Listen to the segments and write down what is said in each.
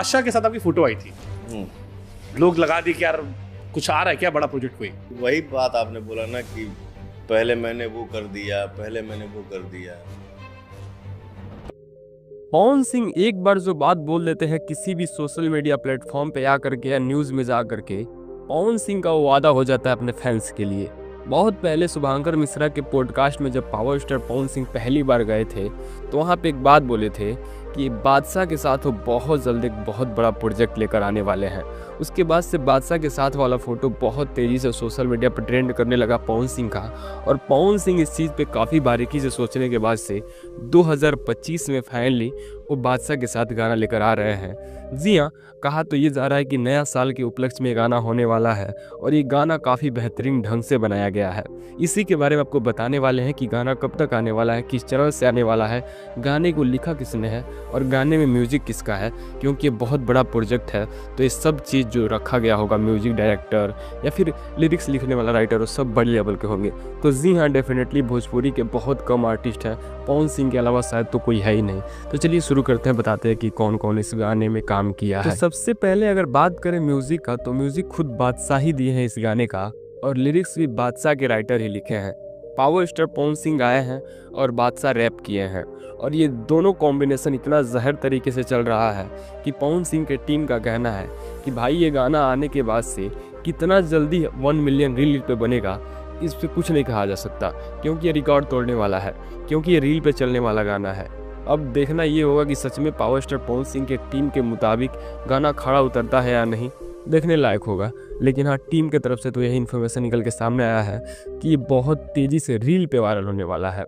बादशाह के साथ आपकी फोटो आई थी, लोग लगा दी कि यार कुछ आ रहा है क्या, बड़ा प्रोजेक्ट कोई? वही बात आपने बोला ना कि पहले मैंने वो कर दिया, पहले मैंने वो कर दिया। पवन सिंह एक बार जो बात बोल देते हैं किसी भी सोशल मीडिया प्लेटफॉर्म पे आकर के या न्यूज़ में जा करके, पवन सिंह का वो वादा हो जाता है अपने फैंस के लिए। बहुत पहले शुभांकर मिश्रा के पॉडकास्ट में जब पावर स्टार पवन सिंह पहली बार गए थे तो वहाँ पे एक बात बोले थे कि बादशाह के साथ वो बहुत जल्द एक बहुत बड़ा प्रोजेक्ट लेकर आने वाले हैं। उसके बाद से बादशाह के साथ वाला फोटो बहुत तेज़ी से सोशल मीडिया पर ट्रेंड करने लगा पवन सिंह का, और पवन सिंह इस चीज़ पे काफ़ी बारीकी से सोचने के बाद से 2025 में फाइनली वो बादशाह के साथ गाना लेकर आ रहे हैं। जी हाँ, कहा तो ये जा रहा है कि नया साल के उपलक्ष्य में गाना होने वाला है और ये गाना काफ़ी बेहतरीन ढंग से बनाया गया है। इसी के बारे में आपको बताने वाले हैं कि गाना कब तक आने वाला है, किस चैनल से आने वाला है, गाने को लिखा किसने है और गाने में म्यूजिक किसका है, क्योंकि ये बहुत बड़ा प्रोजेक्ट है। तो ये सब चीज़ जो रखा गया होगा, म्यूजिक डायरेक्टर या फिर लिरिक्स लिखने वाला राइटर, वो सब बड़े लेवल के होंगे। तो जी हाँ, डेफिनेटली भोजपुरी के बहुत कम आर्टिस्ट हैं, पवन सिंह के अलावा शायद तो कोई है ही नहीं। तो चलिए शुरू करते हैं, बताते हैं कि कौन कौन इस गाने में काम किया है। तो सबसे पहले अगर बात करें म्यूजिक का, तो म्यूजिक खुद बादशाह ही दिए हैं इस गाने का, और लिरिक्स भी बादशाह के राइटर ही लिखे हैं। पावर स्टार पवन सिंह आए हैं और बादशाह रैप किए हैं, और ये दोनों कॉम्बिनेशन इतना जहर तरीके से चल रहा है कि पवन सिंह के टीम का कहना है कि भाई ये गाना आने के बाद से कितना जल्दी 1 मिलियन रील पे बनेगा, इस पे कुछ नहीं कहा जा सकता, क्योंकि ये रिकॉर्ड तोड़ने वाला है, क्योंकि ये रील पे चलने वाला गाना है। अब देखना ये होगा कि सच में पावर स्टार पवन सिंह के टीम के मुताबिक गाना खड़ा उतरता है या नहीं, देखने लायक होगा। लेकिन हाँ, टीम की तरफ से तो यही इन्फॉर्मेशन निकल के सामने आया है कि ये बहुत तेज़ी से रील पे वायरल होने वाला है।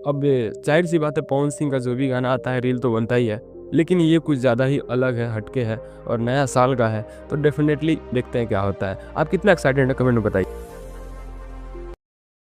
अब जाहिर सी बात है, पवन सिंह का जो भी गाना आता है रील तो बनता ही है, लेकिन ये कुछ ज़्यादा ही अलग है, हटके है और नया साल का है। तो डेफिनेटली देखते हैं क्या होता है। आप कितना एक्साइटेड हैं, कमेंट में बताइए।